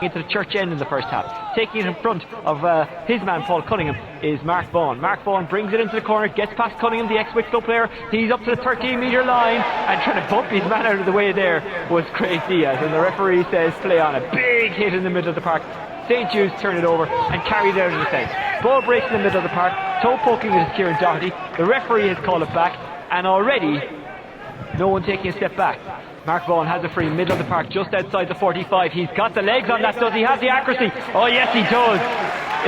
into the church end in the first half. Taking it in front of his man Paul Cunningham is Mark Vaughn. Mark Vaughn brings it into the corner, gets past Cunningham, the ex-Wicklow player. He's up to the 13-metre line and trying to bump his man out of the way there was Craig Diaz, and the referee says play on. A big hit in the middle of the park. St. Jude's turn it over and carry it out of the fence. Ball breaks in the middle of the park. Toe poking it is Kieran Doherty. The referee has called it back, and already no one taking a step back. Mark Vaughn has a free, middle of the park, just outside the 45. He's got the legs on that. Does he have the accuracy? Oh yes, he does.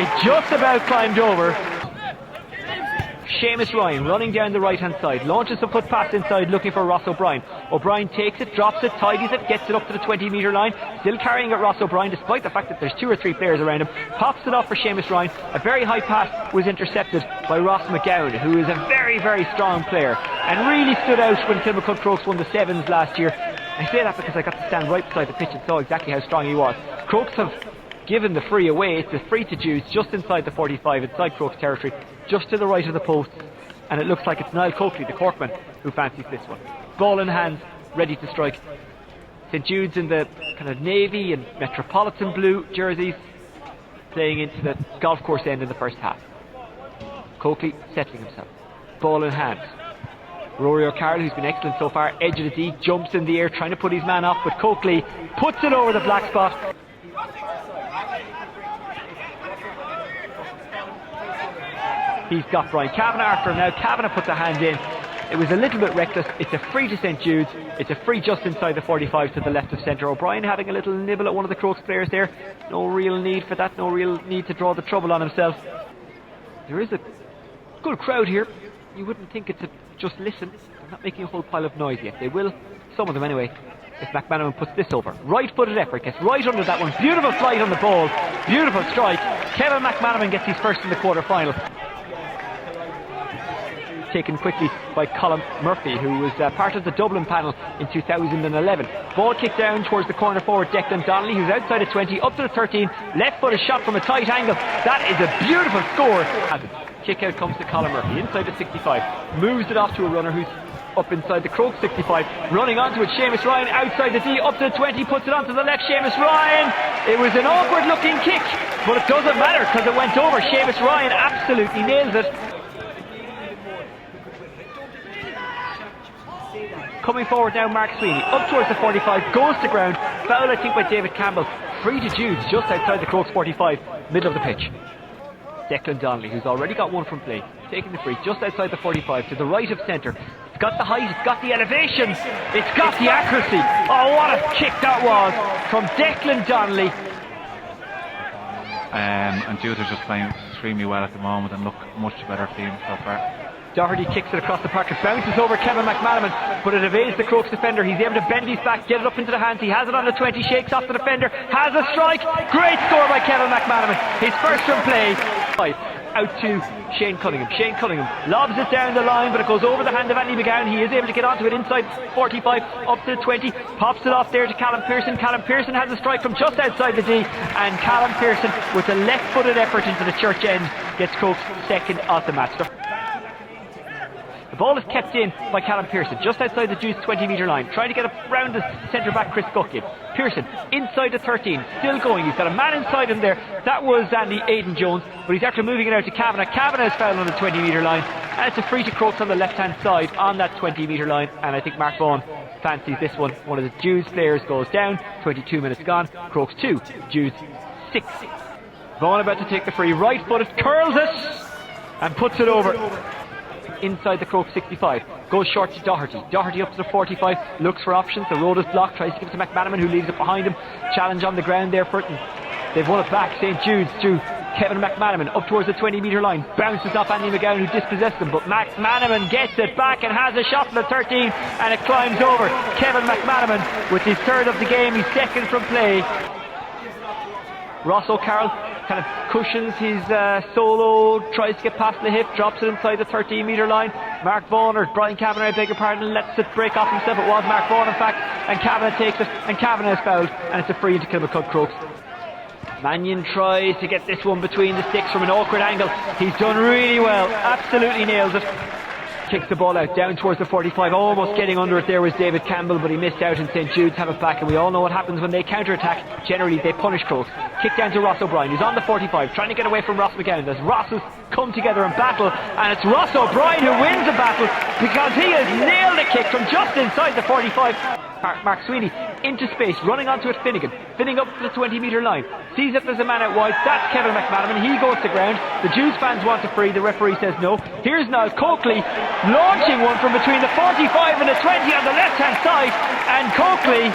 It just about climbed over. Seamus Ryan running down the right hand side, launches a foot pass inside looking for Ross O'Brien. O'Brien takes it, drops it, tidies it, gets it up to the 20-metre line, still carrying it Ross O'Brien despite the fact that there's 2 or 3 players around him. Pops it off for Seamus Ryan. A very high pass was intercepted by Ross McGowan, who is a very, very strong player and really stood out when Kilmacud Crokes won the Sevens last year. I say that because I got to stand right beside the pitch and saw exactly how strong he was. Crokes have given the free away. It's a free to Judes just inside the 45, inside Crokes territory, just to the right of the post, and it looks like it's Niall Coakley, the Corkman, who fancies this one. Ball in hand, ready to strike. St. Jude's in the kind of navy and metropolitan blue jerseys, playing into the golf course end in the first half. Coakley settling himself. Ball in hand. Rory O'Carroll, who's been excellent so far, edge of the D, jumps in the air trying to put his man off, but Coakley puts it over the black spot. He's got Brian Kavanagh after him now. Kavanagh puts a hand in. It was a little bit reckless. It's a free to St. Jude's. It's a free just inside the 45 to the left of centre. O'Brien having a little nibble at one of the Crokes players there. No real need for that. No real need to draw the trouble on himself. There is a good crowd here. You wouldn't think it's a just listen. They're not making a whole pile of noise yet. They will, some of them anyway, if McManaman puts this over. Right-footed effort, gets right under that one. Beautiful flight on the ball. Beautiful strike. Kevin McManaman gets his first in the quarter-final. Taken quickly by Colin Murphy, who was part of the Dublin panel in 2011. Ball kicked down towards the corner forward Declan Donley, who's outside of 20, up to the 13. Left foot is shot from a tight angle. That is a beautiful score. Kick out comes to Colin Murphy, inside the 65. Moves it off to a runner who's up inside the Crokes 65. Running onto it, Seamus Ryan outside the D, up to the 20, puts it onto the left. Seamus Ryan. It was an awkward looking kick, but it doesn't matter because it went over. Seamus Ryan absolutely nails it. Coming forward now, Mark Sweeney, up towards the 45, goes to ground. Foul, I think, by David Campbell. Free to Judes, just outside the Crokes 45, middle of the pitch. Declan Donley, who's already got one from play, taking the free just outside the 45 to the right of centre. It's got the height, it's got the elevation, it's got the accuracy. Oh, what a kick that was from Declan Donley. And Judes are just playing extremely well at the moment and look much better team so far. Doherty kicks it across the park. It bounces over Kevin McManaman, but it evades the Crokes defender. He's able to bend his back, get it up into the hands. He has it on the 20, shakes off the defender, has a strike. Great score by Kevin McManaman. His first from play. Out to Shane Cunningham. Shane Cunningham lobs it down the line, but it goes over the hand of Andy McGowan. He is able to get onto it inside 45, up to the 20. Pops it off there to Callum Pearson. Callum Pearson has a strike from just outside the D, and Callum Pearson, with a left-footed effort into the church end, gets Crokes second of the match. The ball is kept in by Callum Pearson, just outside the Jude's 20-metre line, trying to get up round the centre-back Chris Gutkin. Pearson, inside the 13, still going. He's got a man inside him there. That was Aidan Jones, but he's after moving it out to Kavanagh. Kavanagh is fouled on the 20-metre line, and it's a free to Crokes on the left-hand side on that 20-metre line, and I think Mark Vaughn fancies this one. One of the Judes players goes down, 22 minutes gone. Crokes 2, Judes 6. Vaughn about to take the free, right-footed, curls it, and puts it over. Inside the Crokes 65, goes short to Doherty. Doherty up to the 45, looks for options. The road is blocked, tries to give it to McManaman, who leaves it behind him. Challenge on the ground there for it. They've won it back. St. Jude's through Kevin McManaman up towards the 20-metre line. Bounces off Andy McGowan, who dispossessed him, but McManaman gets it back and has a shot from the 13, and it climbs over. Kevin McManaman with his third of the game, he's second from play. Ross O'Carroll kind of cushions his solo, tries to get past the hip, drops it inside the 13-metre line. Mark Vaughn, or Brian Kavanagh, I beg your pardon, lets it break off himself. It was Mark Vaughn, in fact, and Kavanagh takes it, and Kavanagh is fouled, and it's a free into Kilmacud Crokes. Mannion tries to get this one between the sticks from an awkward angle. He's done really well, absolutely nails it. kicks the ball out down towards the 45. Almost getting under it there was David Campbell, but he missed out, and St Jude's have it back. And we all know what happens when they counter-attack. Generally they punish Crokes. Kick down to Ross O'Brien, who's on the 45, trying to get away from Ross McGowan as Rosses come together and battle, and it's Ross O'Brien who wins the battle because he has nailed a kick from just inside the 45. Mark Sweeney into space, running onto it. Finnegan up to the 20-metre line, sees if there's a man out wide. That's Kevin McManaman. He goes to ground. The Judes fans want a free. The referee says no. Here's Niall Coakley launching one from between the 45 and the 20 on the left hand side, and Coakley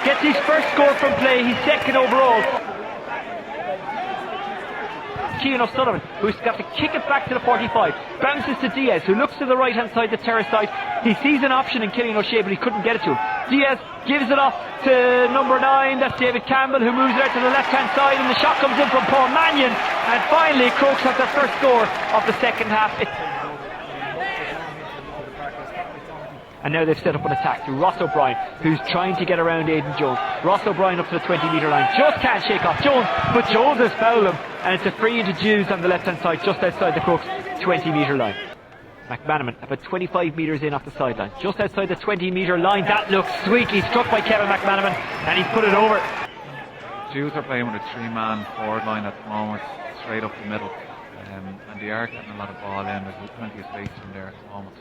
gets his first score from play. He's second overall. Cian O'Sullivan, who's got to kick it back to the 45, bounces to Diaz, who looks to the right hand side, the terrace side. He sees an option in Killian O'Shea, but he couldn't get it to him. Diaz gives it off to number 9, that's David Campbell, who moves it out to the left hand side, and the shot comes in from Paul Mannion, and finally Crokes have their first score of the second half. And now they've set up an attack to Ross O'Brien, who's trying to get around Aidan Jones. Ross O'Brien up to the 20-metre line, just can't shake off Jones, but Jones has fouled him, and it's a free into Judes on the left hand side, just outside the Crokes 20-metre line. McManaman about 25 metres in off the sideline, just outside the 20-metre line. That looks sweetly struck by Kevin McManaman, and he's put it over. Judes are playing with a 3-man forward line at the moment, straight up the middle. And they are getting a lot of ball in. There's plenty of space in there at the moment.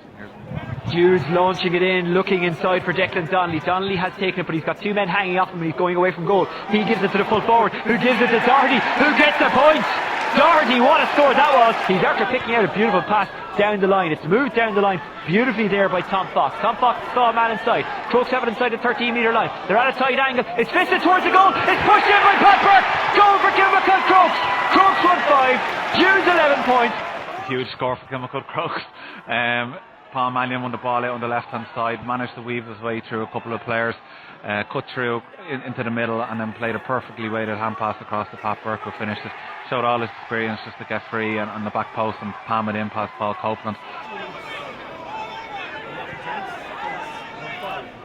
Judes launching it in, looking inside for Declan Donley. Donley has taken it, but he's got 2 men hanging off him and he's going away from goal. He gives it to the full forward, who gives it to Doherty, who gets the point. Doherty, what a score that was. He's after picking out a beautiful pass down the line. It's moved down the line beautifully there by Tom Fox. Tom Fox saw a man inside. Crokes have it inside the 13-metre line. They're at a tight angle. It's fisted towards the goal. It's pushed in by Pat Burke. Goal for Kilmacud Crokes. Crokes won 5. Judes 11 points. Huge score for Kilmacud Crokes. Paul Mannion won the ball out on the left hand side, managed to weave his way through a couple of players, cut through into the middle, and then played a perfectly weighted hand pass across to Pat Burke, who finished it. Showed all his experience just to get free and on the back post and palm it in past Paul Copeland.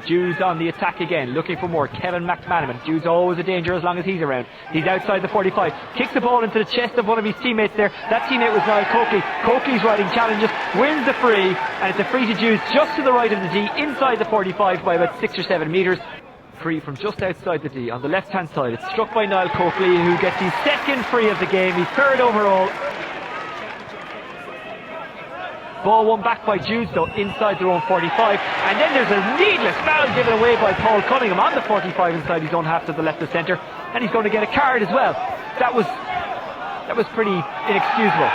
Judes on the attack again, looking for more. Kevin McManaman. Judes always a danger as long as he's around. He's outside the 45. Kicks the ball into the chest of one of his teammates there. That teammate was Niall Coakley. Coakley's riding challenges, wins the free, and it's a free to Judes just to the right of the D, inside the 45 by about 6 or 7 metres. Free from just outside the D on the left hand side. It's struck by Niall Coakley, who gets his second free of the game. He's third overall. Ball won back by Judes though, inside their own 45, and then there's a needless foul given away by Paul Cunningham on the 45 inside his own half to the left of centre, and he's going to get a card as well. That was pretty inexcusable.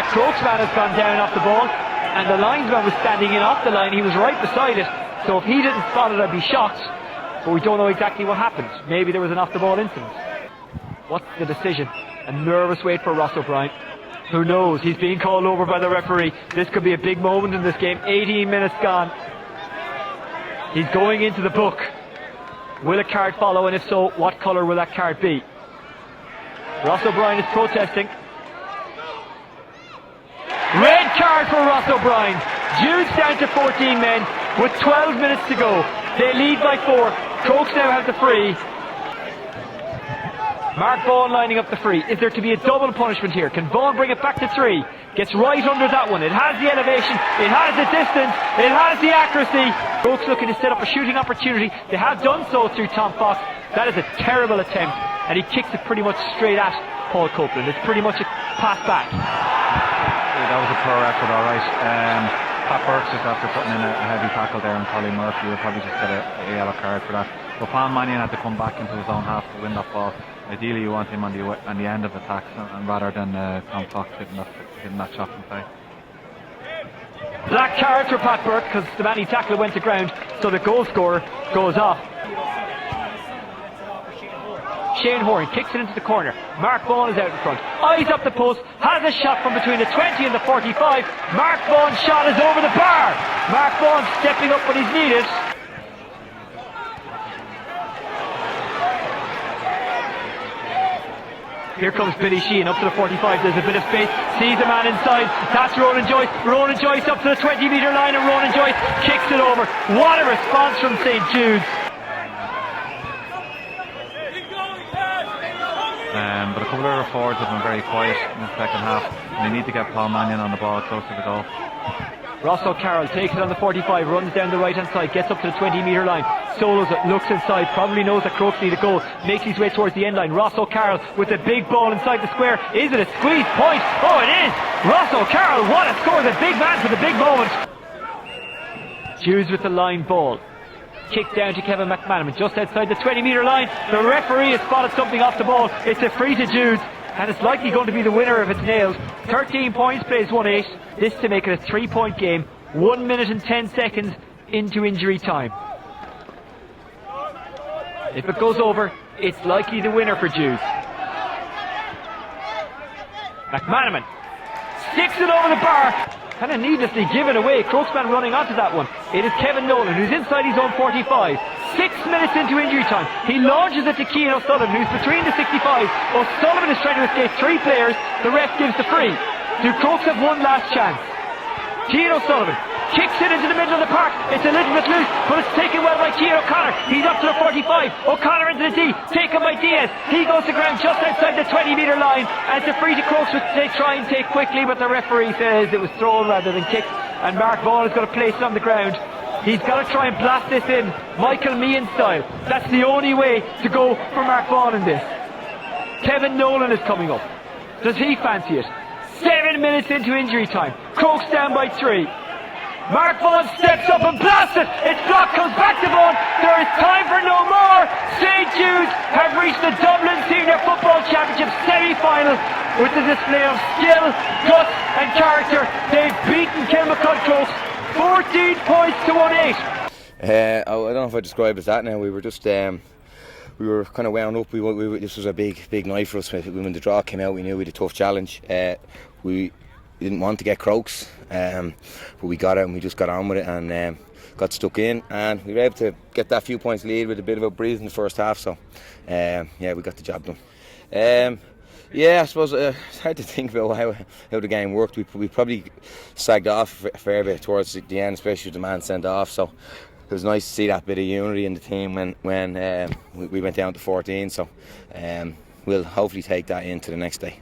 Crokes man has gone down off the ball, and the linesman was standing in off the line. He was right beside it, so if he didn't spot it I'd be shocked, but we don't know exactly what happened. Maybe there was an off the ball incident. What's the decision? A nervous wait for Ross O'Brien. Who knows? He's being called over by the referee. This could be a big moment in this game. 18 minutes gone. He's going into the book. Will a card follow, and if so, what colour will that card be? Ross O'Brien is protesting. Red card for Ross O'Brien. Judes down to 14 men with 12 minutes to go. They lead by 4. Crokes now have the free. Mark Vaughn lining up the free. Is there to be a double punishment here? Can Vaughn bring it back to 3? Gets right under that one. It has the elevation, it has the distance, it has the accuracy. Crokes looking to set up a shooting opportunity. They have done so through Tom Fox. That is a terrible attempt, and he kicks it pretty much straight at Paul Copeland. It's pretty much a pass back. Yeah, that was a poor effort, alright. Pat Burke just after putting in a heavy tackle there, and Colin Murphy will probably just get a yellow card for that. But Paul Mannion had to come back into his own half to win that ball. Ideally you want him on the end of attacks, and rather than Tom Fox hitting that shot from play. Black card for Pat Burke because the man he tackled went to ground, so the goal scorer goes off. Shane Horan kicks it into the corner. Mark Vaughn is out in front. Eyes up the post, has a shot from between the 20 and the 45. Mark Vaughn's shot is over the bar. Mark Vaughn stepping up when he's needed. Here comes Billy Sheehan up to the 45. There's a bit of space. Sees a man inside. That's Ronan Joyce. Ronan Joyce up to the 20-metre line, and Ronan Joyce kicks it over. What a response from St Jude's. But a couple of our forwards have been very quiet in the second half, and they need to get Paul Mannion on the ball close to the goal. Ross O'Carroll takes it on the 45, runs down the right hand side, gets up to the 20-metre line, solos it, looks inside, probably knows that Crokes need a goal, makes his way towards the end line. Ross O'Carroll with a big ball inside the square. Is it a squeeze point? Oh, it is! Ross O'Carroll, what a score! The big man for the big moment. Judes with the line ball. Kick down to Kevin McManaman just outside the 20-metre line. The referee has spotted something off the ball. It's a free to Judes, and it's likely going to be the winner if it's nailed. 13 points, plays 1-8. This to make it a 3-point game. 1 minute and 10 seconds into injury time. If it goes over, it's likely the winner for Judes. McManaman sticks it over the bar. Kind of needlessly given away. Crokes man running onto that one. It is Kevin Nolan, who's inside his own 45. 6 minutes into injury time. He launches it to Cian O'Sullivan, who's between the 65. O'Sullivan is trying to escape 3 players. The ref gives the free. Do Crokes have one last chance? Cian O'Sullivan kicks it into the middle of the park. It's a little bit loose, but it's taken well by Cian O'Connor. He's up to the 45. O'Connor into the D, taken by Diaz. He goes to ground just outside the 20-metre line, and it's a free to Crokes, which they try and take quickly, but the referee says it was thrown rather than kicked, and Mark Vaughn is going to place it on the ground. He's got to try and blast this in, Michael Meehan style. That's the only way to go for Mark Vaughn in this. Kevin Nolan is coming up. Does he fancy it? 7 minutes into injury time. Crokes down by 3. Mark Vaughn steps up and blasts it. It's blocked, comes back to Vaughn. There is time for no more. St. Jude's have reached the Dublin Senior Football Championship semi-final with the display of skill, guts and character. They've beaten Kilmacud Crokes 14 points to 1-8. I don't know if I describe it as that now. We were just we were kind of wound up. This was a big night for us. When the draw came out, we knew we had a tough challenge. We didn't want to get Crokes, but we got it and we just got on with it and got stuck in, and we were able to get that few points lead with a bit of a breeze in the first half. So yeah, we got the job done. Yeah, I suppose it's hard to think about how the game worked. We probably sagged off a fair bit towards the end, especially with the man sent off. So it was nice to see that bit of unity in the team when we went down to 14. So we'll hopefully take that into the next day.